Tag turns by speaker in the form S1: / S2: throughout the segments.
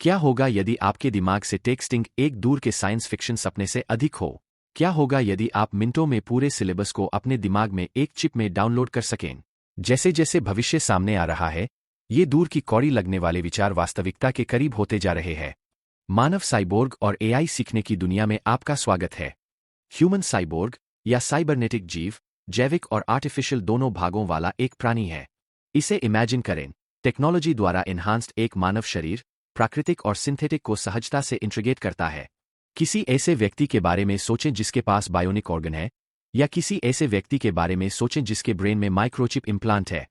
S1: क्या होगा यदि आपके दिमाग से टेक्स्टिंग एक दूर के साइंस फिक्शन सपने से अधिक हो? क्या होगा यदि आप मिनटों में पूरे सिलेबस को अपने दिमाग में एक चिप में डाउनलोड कर सकें? जैसे जैसे भविष्य सामने आ रहा है, ये दूर की कौड़ी लगने वाले विचार वास्तविकता के करीब होते जा रहे हैं। मानव साइबोर्ग और एआई सीखने की दुनिया में आपका स्वागत है। ह्यूमन साइबोर्ग या साइबरनेटिक जीव, जैविक और आर्टिफिशियल दोनों भागों वाला एक प्राणी है। इसे इमेजिन करें, टेक्नोलॉजी द्वारा एनहांस्ड एक मानव शरीर, प्राकृतिक और सिंथेटिक को सहजता से इंटीग्रेट करता है। किसी ऐसे व्यक्ति के बारे में सोचें जिसके पास बायोनिक ऑर्गन है, या किसी ऐसे व्यक्ति के बारे में सोचें जिसके ब्रेन में माइक्रोचिप इम्प्लांट है।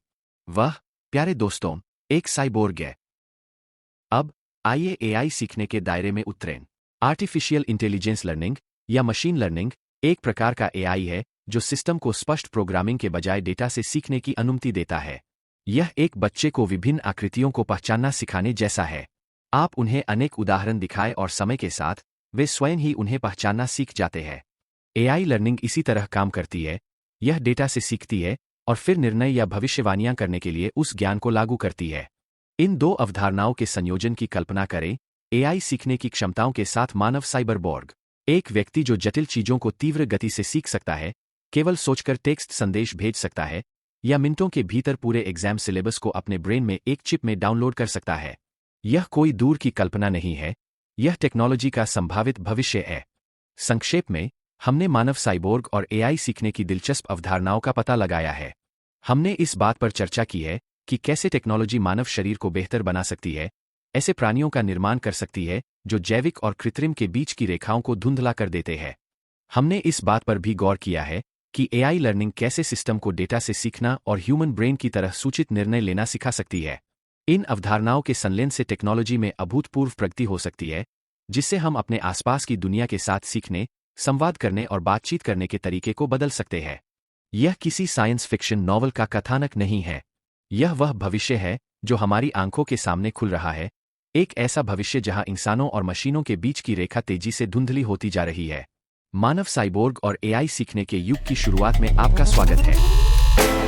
S1: वह, प्यारे दोस्तों, एक साइबोर्ग है। अब आइए एआई सीखने के दायरे में उतरें। आर्टिफिशियल इंटेलिजेंस लर्निंग या मशीन लर्निंग एक प्रकार का एआई है जो सिस्टम को स्पष्ट प्रोग्रामिंग के बजाय डेटा से सीखने की अनुमति देता है। यह एक बच्चे को विभिन्न आकृतियों को पहचानना सिखाने जैसा है। आप उन्हें अनेक उदाहरण दिखाएं और समय के साथ वे स्वयं ही उन्हें पहचानना सीख जाते हैं। एआई लर्निंग इसी तरह काम करती है। यह डेटा से सीखती है और फिर निर्णय या भविष्यवाणियां करने के लिए उस ज्ञान को लागू करती है। इन दो अवधारणाओं के संयोजन की कल्पना करें, एआई सीखने की क्षमताओं के साथ मानव साइबरबोर्ग। एक व्यक्ति जो जटिल चीजों को तीव्र गति से सीख सकता है, केवल सोचकर टेक्स्ट संदेश भेज सकता है, या मिनटों के भीतर पूरे एग्जाम सिलेबस को अपने ब्रेन में एक चिप में डाउनलोड कर सकता है। यह कोई दूर की कल्पना नहीं है, यह टेक्नोलॉजी का संभावित भविष्य है। संक्षेप में, हमने मानव साइबोर्ग और एआई सीखने की दिलचस्प अवधारणाओं का पता लगाया है। हमने इस बात पर चर्चा की है कि कैसे टेक्नोलॉजी मानव शरीर को बेहतर बना सकती है, ऐसे प्राणियों का निर्माण कर सकती है जो जैविक और कृत्रिम के बीच की रेखाओं को धुंधला कर देते हैं। हमने इस बात पर भी गौर किया है कि एआई लर्निंग कैसे सिस्टम को डेटा से सीखना और ह्यूमन ब्रेन की तरह सूचित निर्णय लेना सिखा सकती है। इन अवधारणाओं के संलयन से टेक्नोलॉजी में अभूतपूर्व प्रगति हो सकती है, जिससे हम अपने आसपास की दुनिया के साथ सीखने, संवाद करने और बातचीत करने के तरीके को बदल सकते हैं। यह किसी साइंस फिक्शन नॉवल का कथानक नहीं है। यह वह भविष्य है जो हमारी आंखों के सामने खुल रहा है, एक ऐसा भविष्य जहां इंसानों और मशीनों के बीच की रेखा तेजी से धुंधली होती जा रही है। मानव साइबोर्ग और एआई सीखने के युग की शुरुआत में आपका स्वागत है।